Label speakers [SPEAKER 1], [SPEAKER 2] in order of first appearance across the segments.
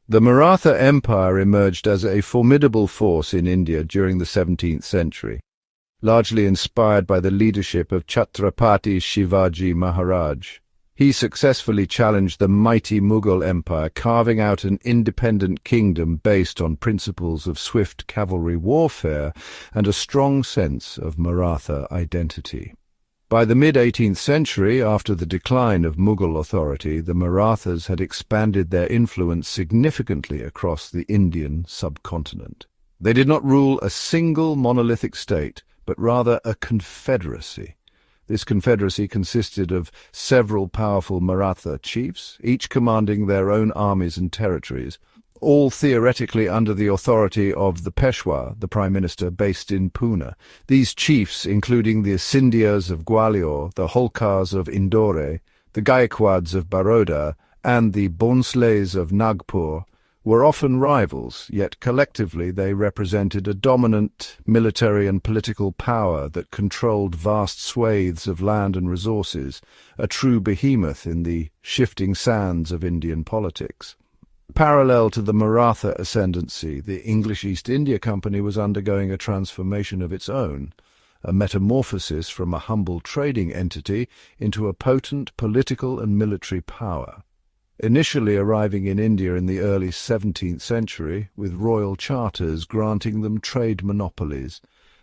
[SPEAKER 1] The Maratha Empire emerged as a formidable force in India during the 17th century, largely inspired by the leadership of Chhatrapati Shivaji Maharaj. He successfully challenged the mighty Mughal Empire, carving out an independent kingdom based on principles of swift cavalry warfare and a strong sense of Maratha identity. By the mid-18th century, after the decline of Mughal authority, the Marathas had expanded their influence significantly across the Indian subcontinent. They did not rule a single monolithic state, but rather a confederacy. This confederacy consisted of several powerful Maratha chiefs, each commanding their own armies and territories, all theoretically under the authority of the Peshwa, the Prime Minister, based in Pune. These chiefs, including the Scindias of Gwalior, the Holkars of Indore, the Gaikwads of Baroda, and the Bhonsles of Nagpur, were often rivals, yet collectively they represented a dominant military and political power that controlled vast swathes of land and resources, a true behemoth in the shifting sands of Indian politics. Parallel to the Maratha ascendancy, the English East India Company was undergoing a transformation of its own, a metamorphosis from a humble trading entity into a potent political and military power. Initially arriving in India in the early 17th century, with royal charters granting them trade monopolies,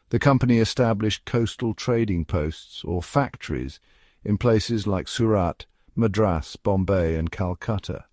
[SPEAKER 1] the company established coastal trading posts or factories in places like Surat, Madras, Bombay and Calcutta.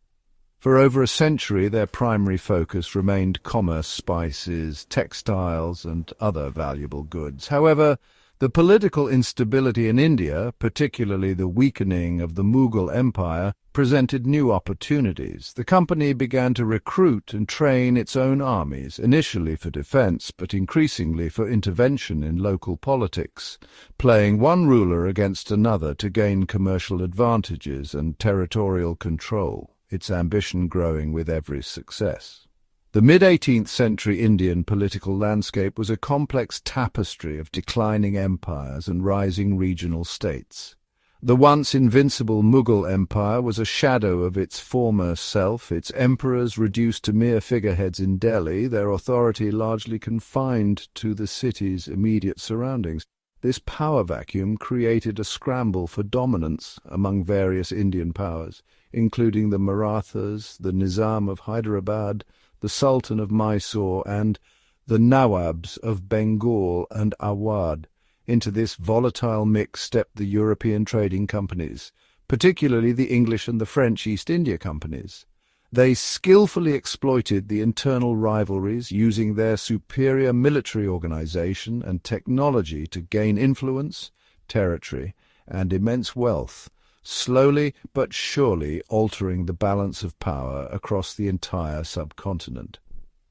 [SPEAKER 1] For over a century, their primary focus remained commerce, spices, textiles, and other valuable goods. However, the political instability in India, particularly the weakening of the Mughal Empire, presented new opportunities. The company began to recruit and train its own armies, initially for defense, but increasingly for intervention in local politics, playing one ruler against another to gain commercial advantages and territorial control, its ambition growing with every success. The mid-18th century Indian political landscape was a complex tapestry of declining empires and rising regional states. The once invincible Mughal Empire was a shadow of its former self, its emperors reduced to mere figureheads in Delhi, their authority largely confined to the city's immediate surroundings. This power vacuum created a scramble for dominance among various Indian powers, including the Marathas, the Nizam of Hyderabad, the Sultan of Mysore, and the Nawabs of Bengal and Awadh. Into this volatile mix stepped the European trading companies, particularly the English and the French East India Companies. They skillfully exploited the internal rivalries, using their superior military organization and technology to gain influence, territory, and immense wealth, slowly but surely altering the balance of power across the entire subcontinent.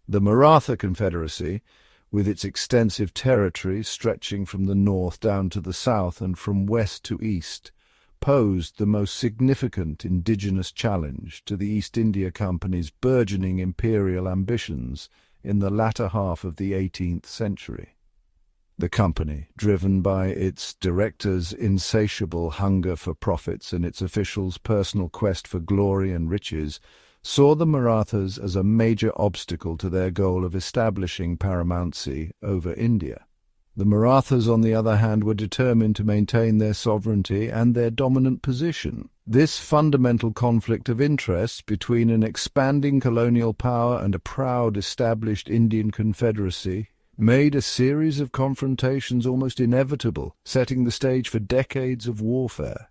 [SPEAKER 1] The Maratha Confederacy, with its extensive territory stretching from the north down to the south and from west to east, posed the most significant indigenous challenge to the East India Company's burgeoning imperial ambitions in the latter half of the 18th century. The company, driven by its directors' insatiable hunger for profits and its officials' personal quest for glory and riches, saw the Marathas as a major obstacle to their goal of establishing paramountcy over India. The Marathas, on the other hand, were determined to maintain their sovereignty and their dominant position. This fundamental conflict of interests between an expanding colonial power and a proud established Indian confederacy made a series of confrontations almost inevitable, setting the stage for decades of warfare.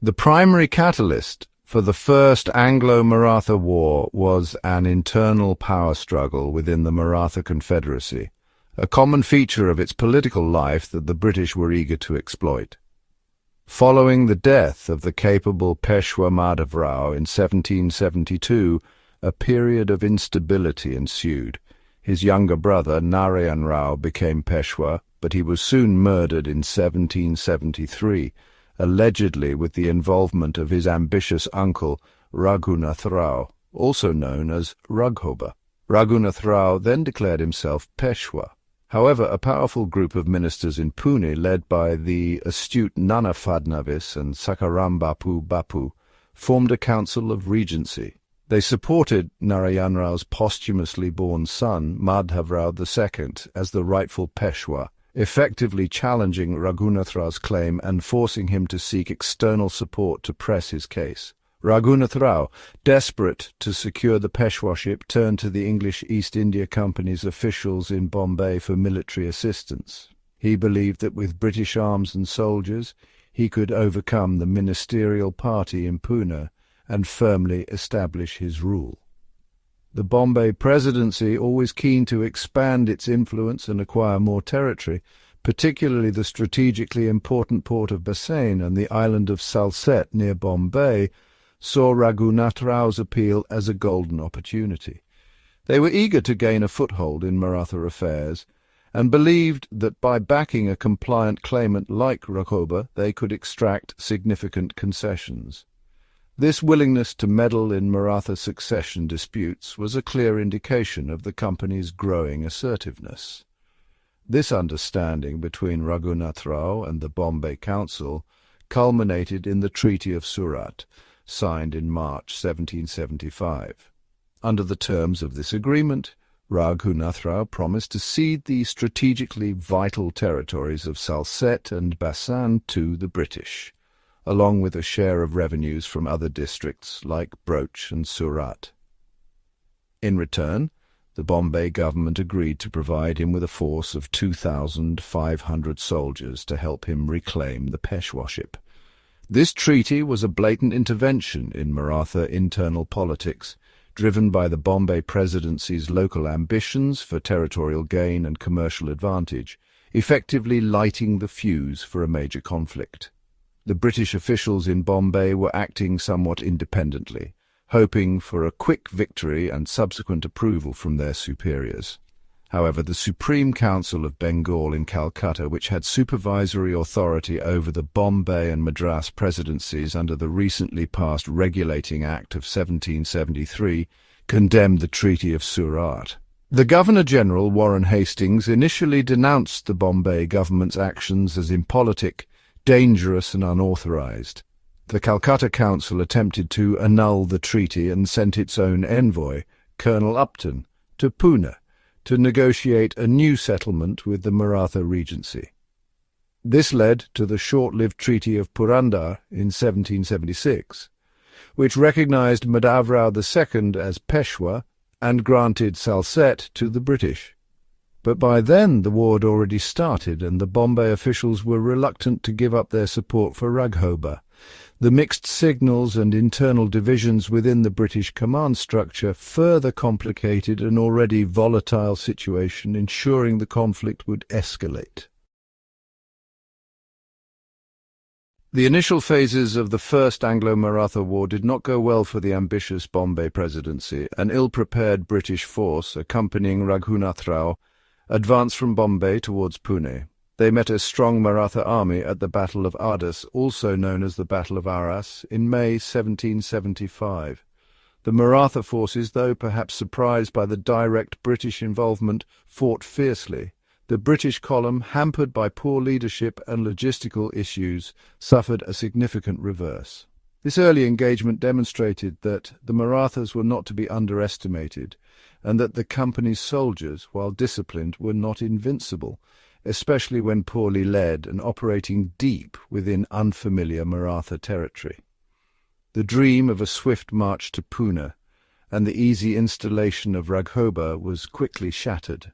[SPEAKER 1] The primary catalyst for the First Anglo-Maratha War was an internal power struggle within the Maratha Confederacy, a common feature of its political life that the British were eager to exploit. Following the death of the capable Peshwa Madhav Rao in 1772, a period of instability ensued. His younger brother, Narayan Rao, became Peshwa, but he was soon murdered in 1773, allegedly with the involvement of his ambitious uncle, Raghunath Rao, also known as Raghoba. Raghunath Rao then declared himself Peshwa. However, a powerful group of ministers in Pune, led by the astute Nana Fadnavis and Sakaram Bapu, formed a council of regency. They supported Narayan Rao's posthumously born son, Madhav Rao II, as the rightful Peshwa, effectively challenging Raghunath Rao's claim and forcing him to seek external support to press his case. Raghunath Rao, desperate to secure the Peshwaship, turned to the English East India Company's officials in Bombay for military assistance. He believed that with British arms and soldiers, he could overcome the ministerial party in Pune and firmly establish his rule. The Bombay Presidency, always keen to expand its influence and acquire more territory, particularly the strategically important port of Bassein and the island of Salsette near Bombay, saw Raghunath Rao's appeal as a golden opportunity. They were eager to gain a foothold in Maratha affairs, and believed that by backing a compliant claimant like Raghoba, they could extract significant concessions. This willingness to meddle in Maratha succession disputes was a clear indication of the company's growing assertiveness. This understanding between Raghunath Rao and the Bombay Council culminated in the Treaty of Surat, signed in March 1775. Under the terms of this agreement, Raghunath Rao promised to cede the strategically vital territories of Salsette and Bassein to the British, along with a share of revenues from other districts like Broach and Surat. In return, the Bombay government agreed to provide him with a force of 2,500 soldiers to help him reclaim the Peshwaship. This treaty was a blatant intervention in Maratha internal politics, driven by the Bombay Presidency's local ambitions for territorial gain and commercial advantage, effectively lighting the fuse for a major conflict. The British officials in Bombay were acting somewhat independently, hoping for a quick victory and subsequent approval from their superiors. However, the Supreme Council of Bengal in Calcutta, which had supervisory authority over the Bombay and Madras presidencies under the recently passed Regulating Act of 1773, condemned the Treaty of Surat. The Governor-General, Warren Hastings, initially denounced the Bombay government's actions as impolitic, dangerous and unauthorized. The Calcutta Council attempted to annul the treaty and sent its own envoy, Colonel Upton, to Pune to negotiate a new settlement with the Maratha Regency. This led to the short-lived Treaty of Purandar in 1776, which recognized Madhav Rao II as Peshwa and granted Salsette to the British. But by then the war had already started, and the Bombay officials were reluctant to give up their support for Raghoba. The mixed signals and internal divisions within the British command structure further complicated an already volatile situation, ensuring the conflict would escalate. The initial phases of the First Anglo-Maratha War did not go well for the ambitious Bombay Presidency. An ill-prepared British force, accompanying Raghunath Rao, advanced from Bombay towards Pune. They met a strong Maratha army at the Battle of Ardas, also known as the Battle of Arras, in May 1775. The Maratha forces, though perhaps surprised by the direct British involvement, fought fiercely. The British column, hampered by poor leadership and logistical issues, suffered a significant reverse. This early engagement demonstrated that the Marathas were not to be underestimated, and that the company's soldiers, while disciplined, were not invincible, especially when poorly led and operating deep within unfamiliar Maratha territory. The dream of a swift march to Pune and the easy installation of Raghoba was quickly shattered.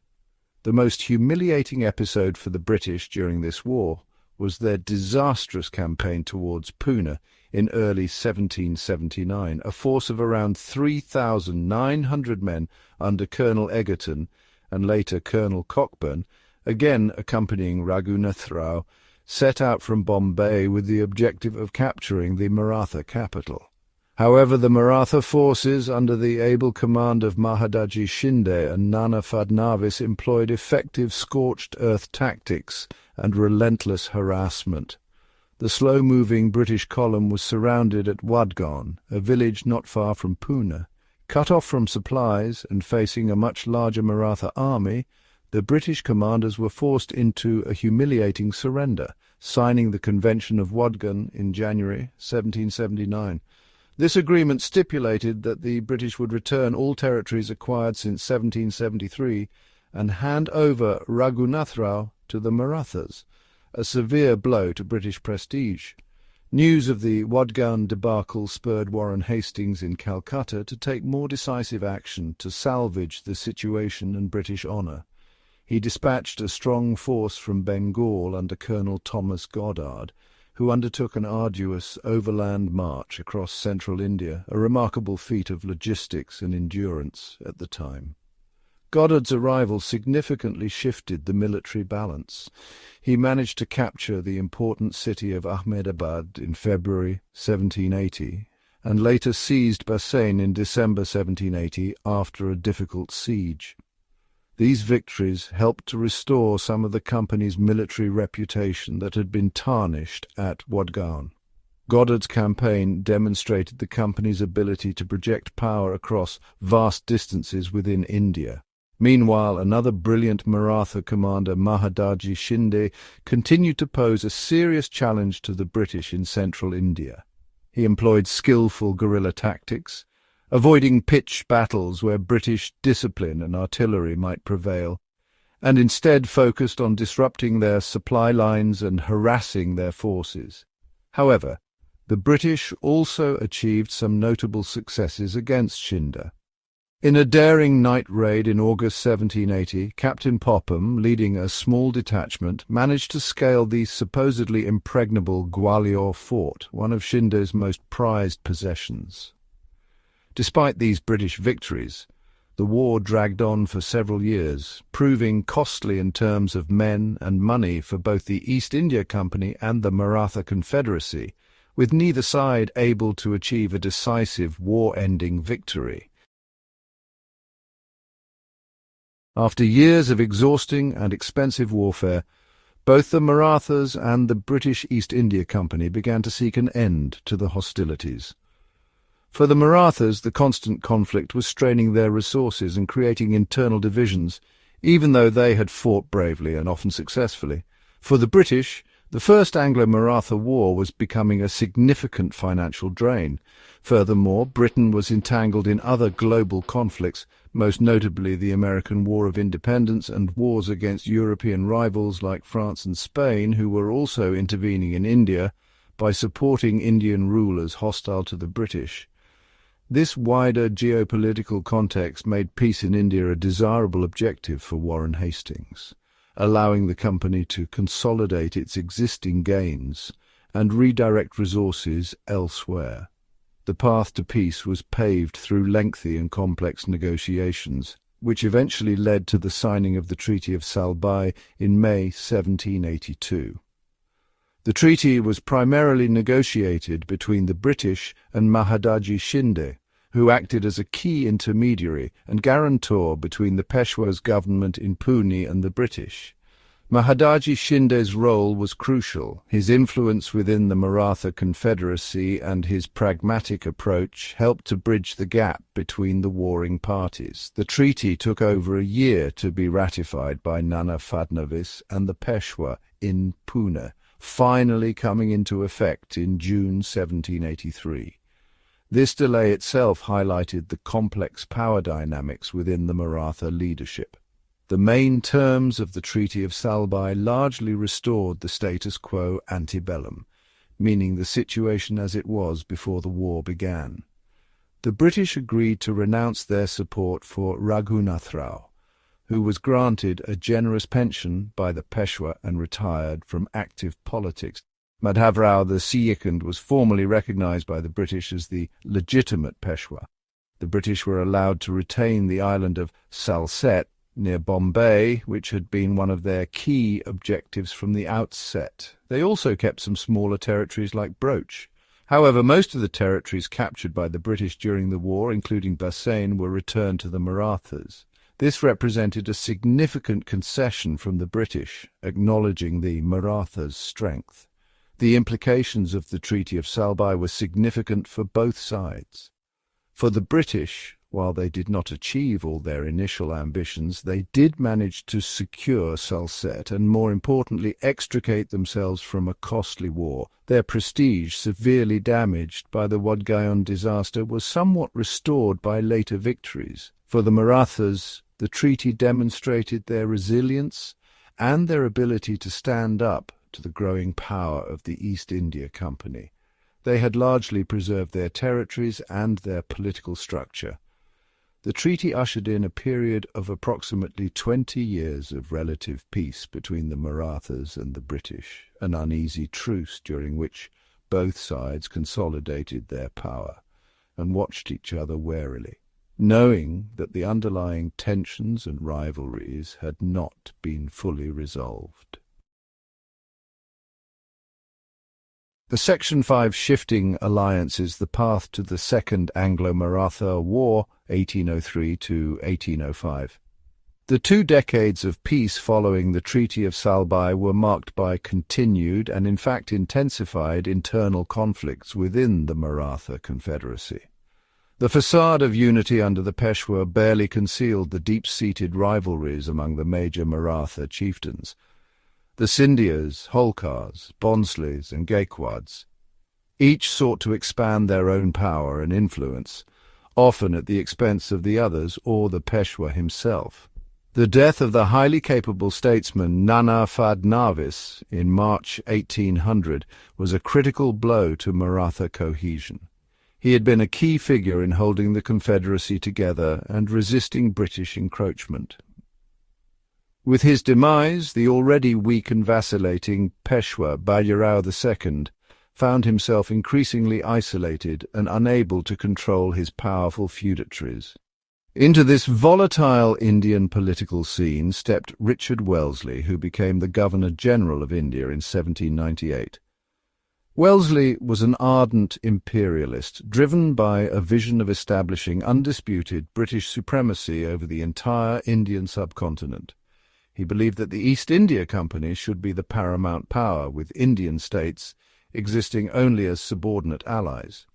[SPEAKER 1] The most humiliating episode for the British during this war was their disastrous campaign towards Pune in early 1779. A force of around 3,900 men under Colonel Egerton and later Colonel Cockburn, again accompanying Raghunath Rao, set out from Bombay with the objective of capturing the Maratha capital. However, the Maratha forces, under the able command of Mahadaji Shinde and Nana Fadnavis, employed effective scorched-earth tactics and relentless harassment. The slow-moving British column was surrounded at Wadgaon, a village not far from Pune. Cut off from supplies and facing a much larger Maratha army, the British commanders were forced into a humiliating surrender, signing the Convention of Wadgaon in January 1779. This agreement stipulated that the British would return all territories acquired since 1773 and hand over Raghunathrao to the Marathas, a severe blow to British prestige. News of the Wadgaon debacle spurred Warren Hastings in Calcutta to take more decisive action to salvage the situation and British honour. He dispatched a strong force from Bengal under Colonel Thomas Goddard, who undertook an arduous overland march across central India, a remarkable feat of logistics and endurance at the time. Goddard's arrival significantly shifted the military balance. He managed to capture the important city of Ahmedabad in February 1780, and later seized Bassein in December 1780 after a difficult siege. These victories helped to restore some of the company's military reputation that had been tarnished at Wadgaon. Goddard's campaign demonstrated the company's ability to project power across vast distances within India. Meanwhile, another brilliant Maratha commander, Mahadaji Shinde, continued to pose a serious challenge to the British in central India. He employed skillful guerrilla tactics, avoiding pitched battles where British discipline and artillery might prevail, and instead focused on disrupting their supply lines and harassing their forces. However, the British also achieved some notable successes against Shinde. In a daring night raid in August 1780, Captain Popham, leading a small detachment, managed to scale the supposedly impregnable Gwalior fort, one of Shinde's most prized possessions. Despite these British victories, the war dragged on for several years, proving costly in terms of men and money for both the East India Company and the Maratha Confederacy, with neither side able to achieve a decisive war-ending victory. After years of exhausting and expensive warfare, both the Marathas and the British East India Company began to seek an end to the hostilities. For the Marathas, the constant conflict was straining their resources and creating internal divisions, even though they had fought bravely and often successfully. For the British, the First Anglo-Maratha War was becoming a significant financial drain. Furthermore, Britain was entangled in other global conflicts, most notably the American War of Independence and wars against European rivals like France and Spain, who were also intervening in India by supporting Indian rulers hostile to the British. This wider geopolitical context made peace in India a desirable objective for Warren Hastings, allowing the company to consolidate its existing gains and redirect resources elsewhere. The path to peace was paved through lengthy and complex negotiations, which eventually led to the signing of the Treaty of Salbai in May 1782. The treaty was primarily negotiated between the British and Mahadaji Shinde, who acted as a key intermediary and guarantor between the Peshwa's government in Pune and the British. Mahadaji Shinde's role was crucial. His influence within the Maratha Confederacy and his pragmatic approach helped to bridge the gap between the warring parties. The treaty took over a year to be ratified by Nana Fadnavis and the Peshwa in Pune, finally coming into effect in June 1783. This delay itself highlighted the complex power dynamics within the Maratha leadership. The main terms of the Treaty of Salbai largely restored the status quo ante bellum, meaning the situation as it was before the war began. The British agreed to renounce their support for Raghunathrao, who was granted a generous pension by the Peshwa and retired from active politics. Madhavrao II was formally recognized by the British as the legitimate Peshwa. The British were allowed to retain the island of Salsette, near Bombay, which had been one of their key objectives from the outset. They also kept some smaller territories like Broach. However, most of the territories captured by the British during the war, including Bassein, were returned to the Marathas. This represented a significant concession from the British, acknowledging the Marathas' strength. The implications of the Treaty of Salbai were significant for both sides. For the British, While they did not achieve all their initial ambitions, they did manage to secure Salsette and, more importantly, extricate themselves from a costly war. Their prestige, severely damaged by the Wadgaon disaster, was somewhat restored by later victories. For the Marathas, the treaty demonstrated their resilience and their ability to stand up to the growing power of the East India Company. They had largely preserved their territories and their political structure. The treaty ushered in a period of approximately 20 years of relative peace between the Marathas and the British, an uneasy truce during which both sides consolidated their power and watched each other warily, knowing that the underlying tensions and rivalries had not been fully resolved. The Section 5 shifting alliances the path to the Second Anglo-Maratha War, 1803 to 1805. The 2 decades of peace following the Treaty of Salbai were marked by continued and in fact intensified internal conflicts within the Maratha Confederacy. The facade of unity under the Peshwa barely concealed the deep-seated rivalries among the major Maratha chieftains, the Scindias, Holkars, Bonsleys, and Gaekwads. Each sought to expand their own power and influence, often at the expense of the others or the Peshwa himself. The death of the highly capable statesman Nana Fadnavis in March 1800 was a critical blow to Maratha cohesion. He had been a key figure in holding the Confederacy together and resisting British encroachment. With his demise, the already weak and vacillating Peshwa Bajirao II found himself increasingly isolated and unable to control his powerful feudatories. Into this volatile Indian political scene stepped Richard Wellesley, who became the Governor-General of India in 1798. Wellesley was an ardent imperialist, driven by a vision of establishing undisputed British supremacy over the entire Indian subcontinent. He believed that the East India Company should be the paramount power, with Indian states existing only as subordinate allies.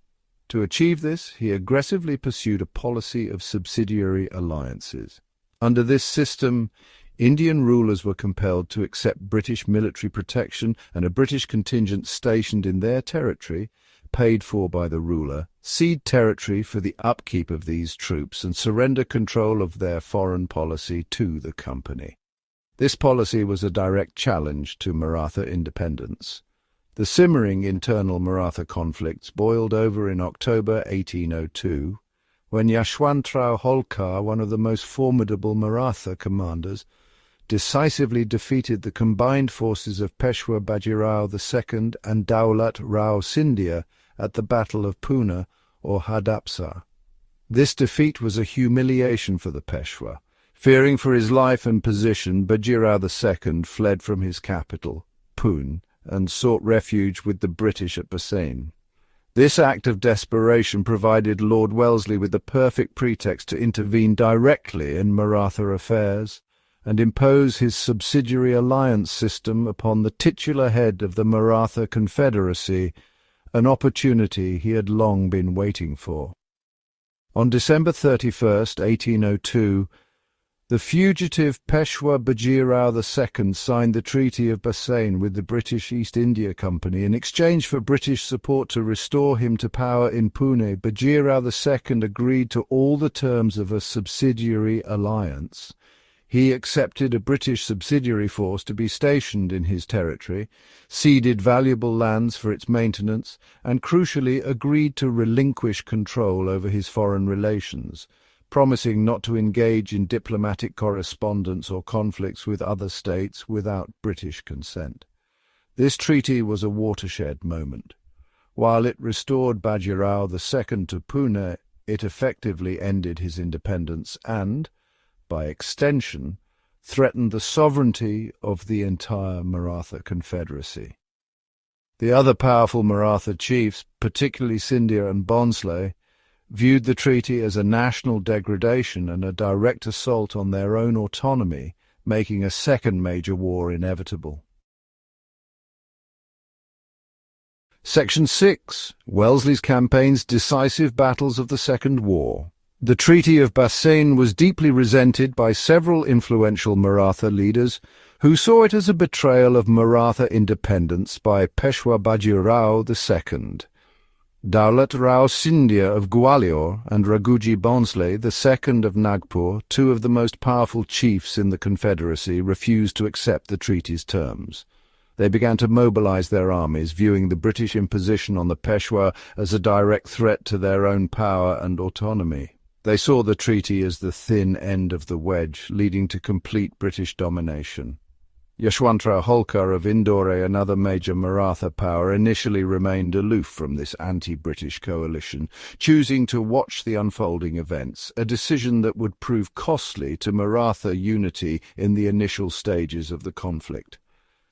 [SPEAKER 1] To achieve this, he aggressively pursued a policy of subsidiary alliances. Under this system, Indian rulers were compelled to accept British military protection, and a British contingent stationed in their territory, paid for by the ruler, cede territory for the upkeep of these troops and surrender control of their foreign policy to the company. This policy was a direct challenge to Maratha independence. The simmering internal Maratha conflicts boiled over in October 1802, when Yashwantrao Holkar, one of the most formidable Maratha commanders, decisively defeated the combined forces of Peshwa Bajirao II and Daulat Rao Scindia at the Battle of Pune or Hadapsar. This defeat was a humiliation for the Peshwa. Fearing for his life and position, Bajirao II fled from his capital, Pune, and sought refuge with the British at Bassein. This act of desperation provided Lord Wellesley with the perfect pretext to intervene directly in Maratha affairs and impose his subsidiary alliance system upon the titular head of the Maratha Confederacy, an opportunity he had long been waiting for. On December 31st, 1802, the fugitive Peshwa Bajirao II signed the Treaty of Bassein with the British East India Company. In exchange for British support to restore him to power in Pune, Bajirao II agreed to all the terms of a subsidiary alliance. He accepted a British subsidiary force to be stationed in his territory, ceded valuable lands for its maintenance, and crucially agreed to relinquish control over his foreign relations, promising not to engage in diplomatic correspondence or conflicts with other states without British consent. This treaty was a watershed moment. While it restored Bajirao II to Pune, it effectively ended his independence and, by extension, threatened the sovereignty of the entire Maratha Confederacy. The other powerful Maratha chiefs, particularly Scindia and Bonsle, viewed the treaty as a national degradation and a direct assault on their own autonomy, making a second major war inevitable. Section 6. Wellesley's campaign's decisive battles of the Second War, The Treaty of Bassein was deeply resented by several influential Maratha leaders who saw it as a betrayal of Maratha independence by Peshwa Bajirao II. Daulat Rao Scindia of Gwalior and Raghuji Bhonsle II of Nagpur, two of the most powerful chiefs in the Confederacy, refused to accept the treaty's terms. They began to mobilize their armies, viewing the British imposition on the Peshwa as a direct threat to their own power and autonomy. They saw the treaty as the thin end of the wedge, leading to complete British domination. Yashwantrao Holkar of Indore, another major Maratha power, initially remained aloof from this anti-British coalition, choosing to watch the unfolding events, a decision that would prove costly to Maratha unity in the initial stages of the conflict.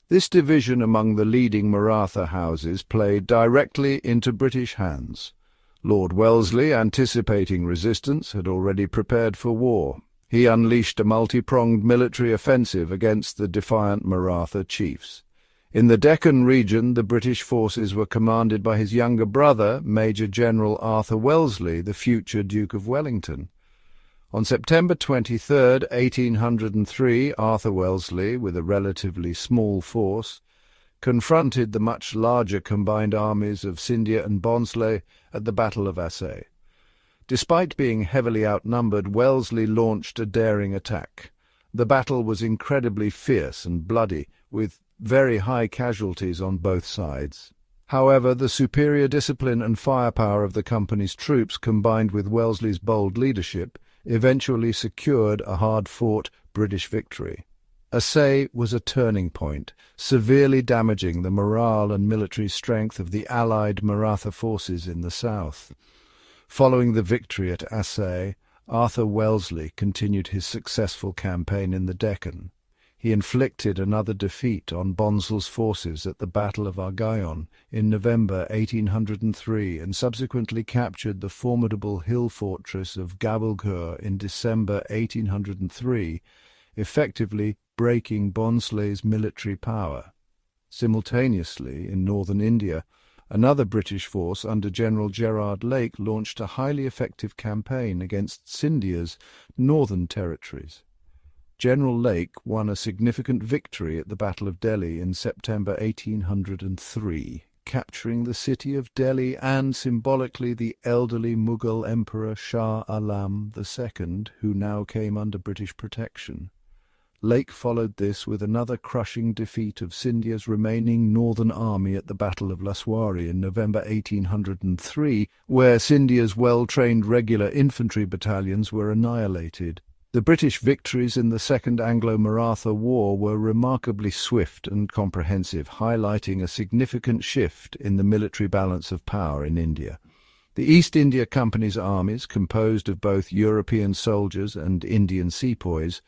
[SPEAKER 1] This division among the leading Maratha houses played directly into British hands. Lord Wellesley, anticipating resistance, had already prepared for war. He unleashed a multi-pronged military offensive against the defiant Maratha chiefs. In the Deccan region, the British forces were commanded by his younger brother, Major General Arthur Wellesley, the future Duke of Wellington. On September 23, 1803, Arthur Wellesley, with a relatively small force, confronted the much larger combined armies of Scindia and Bhonsle at the Battle of Assaye. Despite being heavily outnumbered, Wellesley launched a daring attack. The battle was incredibly fierce and bloody, with very high casualties on both sides. However, the superior discipline and firepower of the company's troops, combined with Wellesley's bold leadership, eventually secured a hard-fought British victory. Assaye was a turning point, severely damaging the morale and military strength of the allied Maratha forces in the south. Following the victory at Assaye, Arthur Wellesley continued his successful campaign in the Deccan. He inflicted another defeat on Bhonsle's forces at the Battle of Argayon in November 1803 and subsequently captured the formidable hill fortress of Gabalghur in December 1803, effectively breaking Bhonsle's military power. Simultaneously, in northern India, another British force under General Gerard Lake launched a highly effective campaign against Scindia's northern territories. General Lake won a significant victory at the Battle of Delhi in September 1803, capturing the city of Delhi and, symbolically, the elderly Mughal Emperor Shah Alam II, who now came under British protection. Lake followed this with another crushing defeat of Scindia's remaining northern army at the Battle of Laswari in November 1803, where Scindia's well-trained regular infantry battalions were annihilated. The British victories in the Second Anglo-Maratha War were remarkably swift and comprehensive, highlighting a significant shift in the military balance of power in India. The East India Company's armies, composed of both European soldiers and Indian sepoys,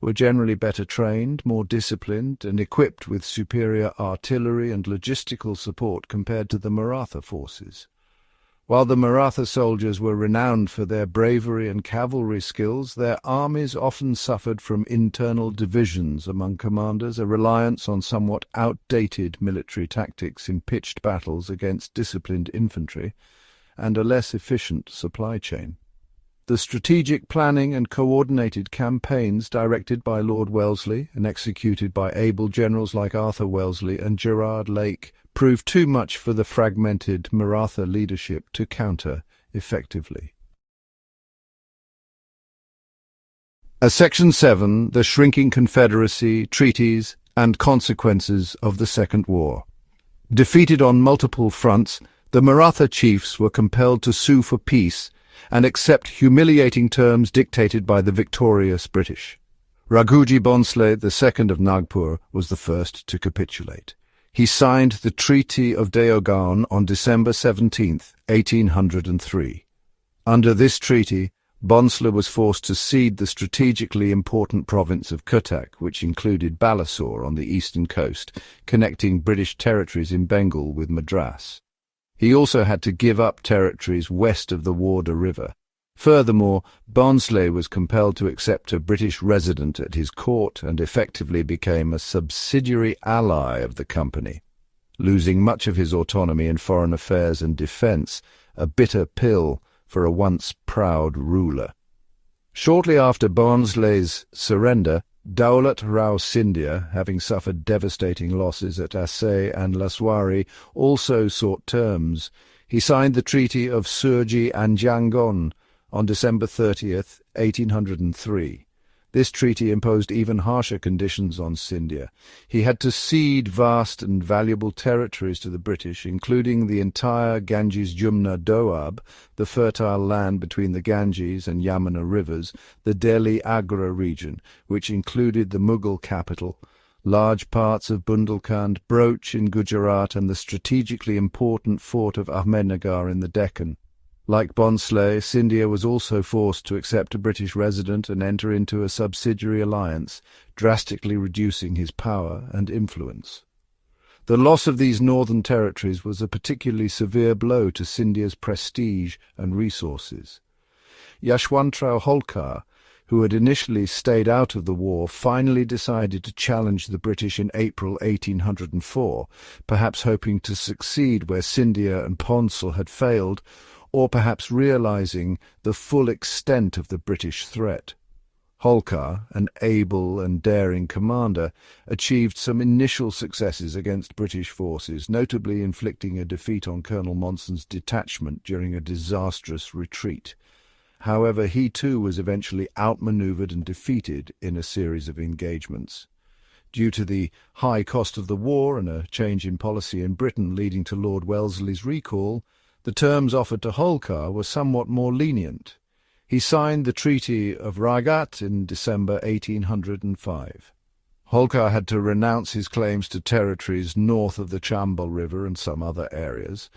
[SPEAKER 1] were generally better trained, more disciplined, and equipped with superior artillery and logistical support compared to the Maratha forces. While the Maratha soldiers were renowned for their bravery and cavalry skills, their armies often suffered from internal divisions among commanders, a reliance on somewhat outdated military tactics in pitched battles against disciplined infantry, and a less efficient supply chain. The strategic planning and coordinated campaigns directed by Lord Wellesley and executed by able generals like Arthur Wellesley and Gerard Lake proved too much for the fragmented Maratha leadership to counter effectively. Section 7. The Shrinking Confederacy, Treaties, and Consequences of the Second War. Defeated on multiple fronts, the Maratha chiefs were compelled to sue for peace and accept humiliating terms dictated by the victorious British. Raghuji Bhonsle II of Nagpur was the first to capitulate. He signed the Treaty of Deogaon on December 17, 1803. Under this treaty, Bhonsle was forced to cede the strategically important province of Cuttack, which included Balasore on the eastern coast, connecting British territories in Bengal with Madras. He also had to give up territories west of the Warda River. Furthermore, Bhonsle was compelled to accept a British resident at his court and effectively became a subsidiary ally of the company. Losing much of his autonomy in foreign affairs and defence, a bitter pill for a once proud ruler. Shortly after Barnsley's surrender, Daulat Rao Scindia, having suffered devastating losses at Assaye and Laswari, also sought terms. He signed the Treaty of Surji and Yangon on December 30th, 1803. This treaty imposed even harsher conditions on Scindia. He had to cede vast and valuable territories to the British, including the entire Ganges-Jumna Doab, the fertile land between the Ganges and Yamuna rivers, the Delhi-Agra region, which included the Mughal capital, large parts of Bundelkhand, Broach in Gujarat, and the strategically important fort of Ahmednagar in the Deccan. Like Barnsley, Scindia was also forced to accept a British resident and enter into a subsidiary alliance, drastically reducing his power and influence. The loss of these northern territories was a particularly severe blow to Scindia's prestige and resources. Yashwantrao Holkar, who had initially stayed out of the war, finally decided to challenge the British in April 1804, perhaps hoping to succeed where Scindia and Ponsel had failed, or perhaps realizing the full extent of the British threat. Holkar, an able and daring commander, achieved some initial successes against British forces, notably inflicting a defeat on Colonel Monson's detachment during a disastrous retreat. However, he too was eventually outmanoeuvred and defeated in a series of engagements. Due to the high cost of the war and a change in policy in Britain leading to Lord Wellesley's recall, the terms offered to Holkar were somewhat more lenient. He signed the Treaty of Ragat in December 1805. Holkar had to renounce his claims to territories north of the Chambal River and some other areas,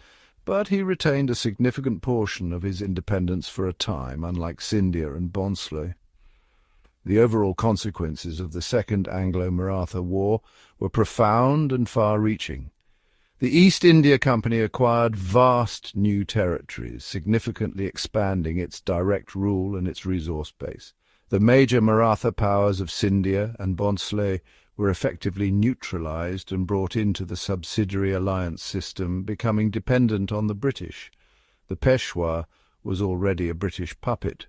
[SPEAKER 1] but he retained a significant portion of his independence for a time, unlike Scindia and Barnsley. The overall consequences of the Second Anglo-Maratha War were profound and far-reaching. The East India Company acquired vast new territories, significantly expanding its direct rule and its resource base. The major Maratha powers of Scindia and Barnsley were effectively neutralized and brought into the subsidiary alliance system, becoming dependent on the British. The Peshwa was already a British puppet.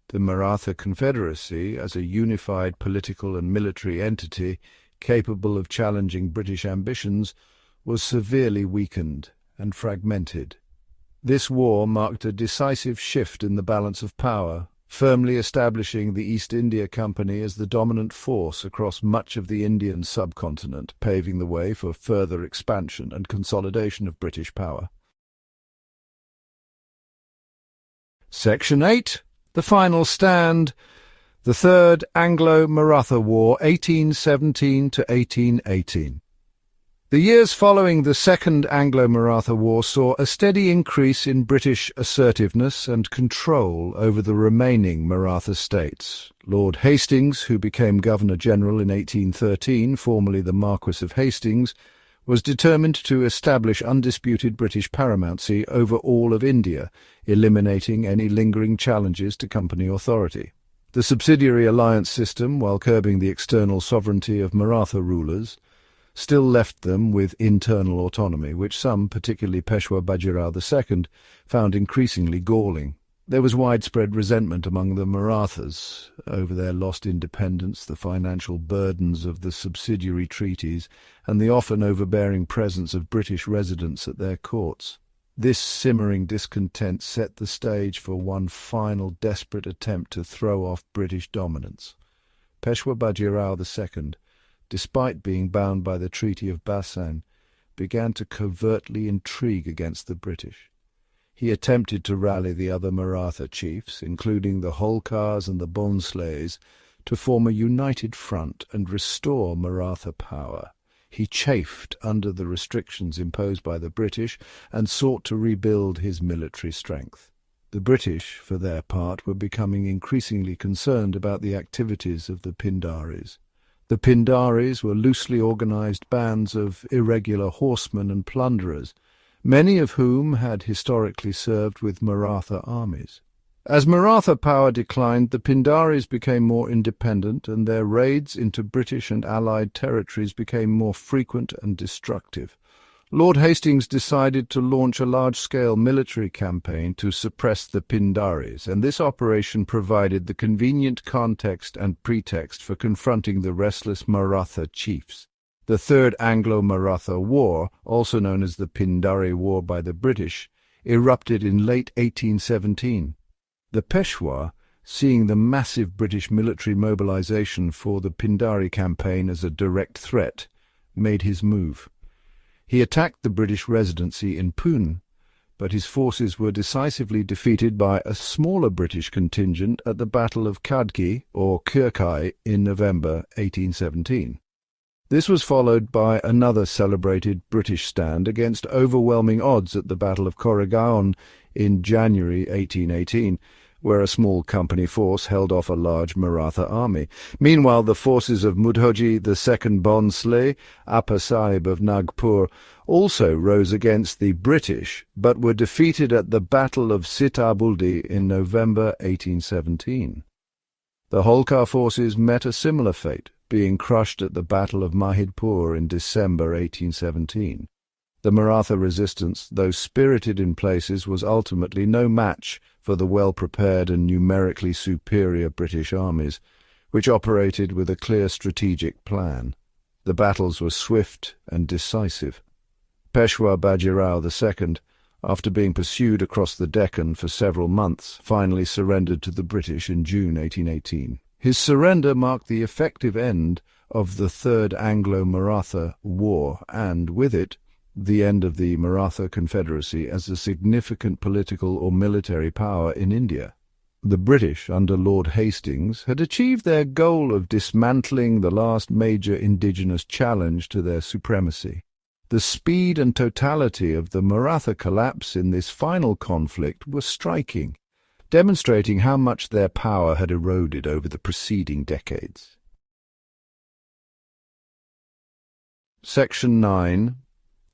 [SPEAKER 1] The Maratha Confederacy, as a unified political and military entity capable of challenging British ambitions, was severely weakened and fragmented. This war marked a decisive shift in the balance of power, firmly establishing the East India Company as the dominant force across much of the Indian subcontinent, paving the way for further expansion and consolidation of British power. Section 8. The Final Stand. The Third Anglo-Maratha War, 1817 to 1818. The years following the Second Anglo-Maratha War saw a steady increase in British assertiveness and control over the remaining Maratha states. Lord Hastings, who became Governor-General in 1813, formerly the Marquess of Hastings, was determined to establish undisputed British paramountcy over all of India, eliminating any lingering challenges to company authority. The subsidiary alliance system, while curbing the external sovereignty of Maratha rulers, still left them with internal autonomy, which some, particularly Peshwa Bajirao II, found increasingly galling. There was widespread resentment among the Marathas over their lost independence, the financial burdens of the subsidiary treaties, and the often overbearing presence of British residents at their courts. This simmering discontent set the stage for one final desperate attempt to throw off British dominance. Peshwa Bajirao II, despite being bound by the Treaty of Bassein, began to covertly intrigue against the British. He attempted to rally the other Maratha chiefs, including the Holkars and the Bonsleys, to form a united front and restore Maratha power. He chafed under the restrictions imposed by the British and sought to rebuild his military strength. The British, for their part, were becoming increasingly concerned about the activities of the Pindaris. The Pindaris were loosely organized bands of irregular horsemen and plunderers, many of whom had historically served with Maratha armies. As Maratha power declined, the Pindaris became more independent, and their raids into British and Allied territories became more frequent and destructive. Lord Hastings decided to launch a large-scale military campaign to suppress the Pindaris, and this operation provided the convenient context and pretext for confronting the restless Maratha chiefs. The Third Anglo-Maratha War, also known as the Pindari War by the British, erupted in late 1817. The Peshwa, seeing the massive British military mobilization for the Pindari campaign as a direct threat, made his move. He attacked the British residency in Pune, but his forces were decisively defeated by a smaller British contingent at the Battle of Khadki, or Kirkai, in November 1817. This was followed by another celebrated British stand against overwhelming odds at the Battle of Koregaon in January 1818, where a small company force held off a large Maratha army. Meanwhile, the forces of Mudhoji II Bhonsle, Appa Sahib of Nagpur, also rose against the British, but were defeated at the Battle of Sitabuldi in November 1817. The Holkar forces met a similar fate, being crushed at the Battle of Mahidpur in December 1817. The Maratha resistance, though spirited in places, was ultimately no match for the well-prepared and numerically superior British armies, which operated with a clear strategic plan. The battles were swift and decisive. Peshwa Bajirao II, after being pursued across the Deccan for several months, finally surrendered to the British in June 1818. His surrender marked the effective end of the Third Anglo-Maratha War and, with it, the end of the Maratha Confederacy as a significant political or military power in India. The British, under Lord Hastings, had achieved their goal of dismantling the last major indigenous challenge to their supremacy. The speed and totality of the Maratha collapse in this final conflict were striking, demonstrating how much their power had eroded over the preceding decades. Section 9.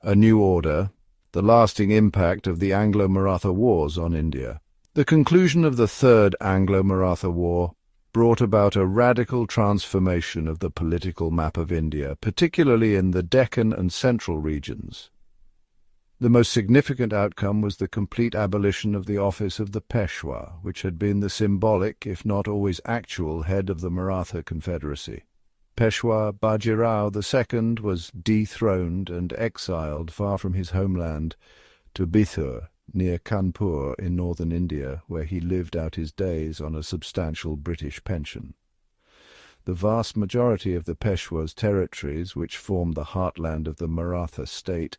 [SPEAKER 1] A New Order, the lasting impact of the Anglo-Maratha Wars on India. The conclusion of the Third Anglo-Maratha War brought about a radical transformation of the political map of India, particularly in the Deccan and central regions. The most significant outcome was the complete abolition of the office of the Peshwa, which had been the symbolic, if not always actual, head of the Maratha Confederacy. Peshwa Bajirao II was dethroned and exiled far from his homeland to Bithur, near Kanpur in northern India, where he lived out his days on a substantial British pension. The vast majority of the Peshwa's territories, which formed the heartland of the Maratha state,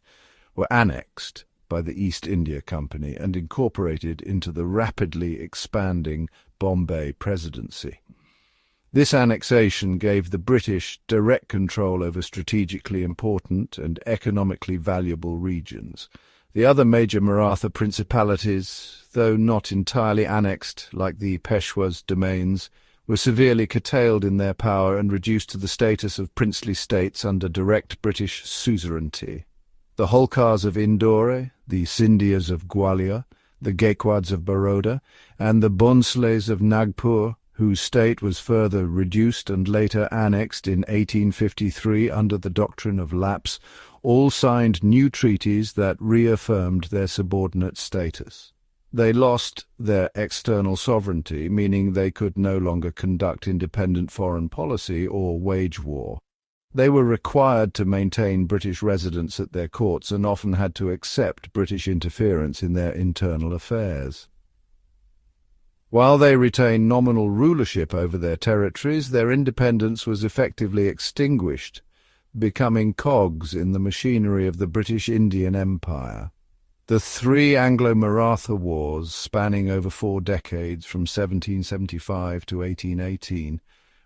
[SPEAKER 1] were annexed by the East India Company and incorporated into the rapidly expanding Bombay Presidency. This annexation gave the British direct control over strategically important and economically valuable regions. The other major Maratha principalities, though not entirely annexed like the Peshwa's domains, were severely curtailed in their power and reduced to the status of princely states under direct British suzerainty. The Holkars of Indore, the Scindias of Gwalior, the Gaekwads of Baroda, and the Bhonsles of Nagpur, whose state was further reduced and later annexed in 1853 under the doctrine of lapse, all signed new treaties that reaffirmed their subordinate status. They lost their external sovereignty, meaning they could no longer conduct independent foreign policy or wage war. They were required to maintain British residence at their courts and often had to accept British interference in their internal affairs. While they retained nominal rulership over their territories, their independence was effectively extinguished, becoming cogs in the machinery of the British Indian Empire. The three Anglo-Maratha Wars, spanning over 4 decades from 1775 to 1818,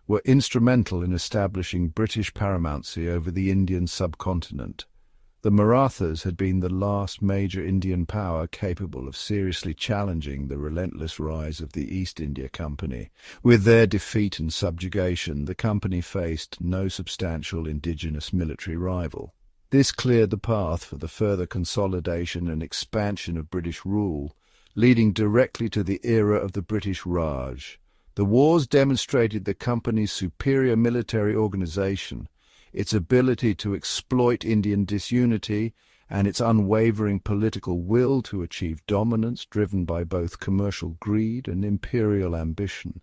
[SPEAKER 1] were instrumental in establishing British paramountcy over the Indian subcontinent. The Marathas had been the last major Indian power capable of seriously challenging the relentless rise of the East India Company. With their defeat and subjugation, the company faced no substantial indigenous military rival. This cleared the path for the further consolidation and expansion of British rule, leading directly to the era of the British Raj. The wars demonstrated the company's superior military organization, its ability to exploit Indian disunity, and its unwavering political will to achieve dominance driven by both commercial greed and imperial ambition.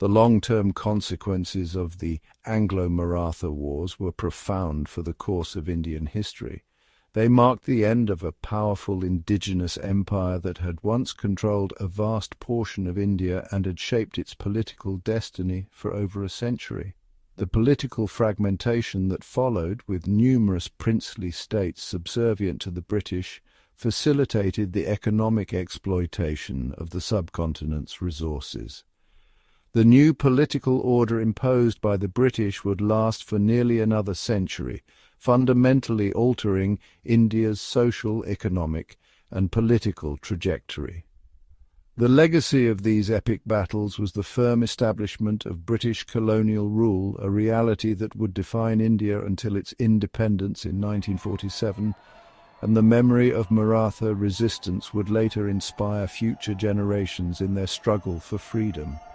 [SPEAKER 1] The long-term consequences of the Anglo-Maratha Wars were profound for the course of Indian history. They marked the end of a powerful indigenous empire that had once controlled a vast portion of India and had shaped its political destiny for over a century. The political fragmentation that followed, with numerous princely states subservient to the British, facilitated the economic exploitation of the subcontinent's resources. The new political order imposed by the British would last for nearly another century, fundamentally altering India's social, economic, and political trajectory. The legacy of these epic battles was the firm establishment of British colonial rule, a reality that would define India until its independence in 1947, and the memory of Maratha resistance would later inspire future generations in their struggle for freedom.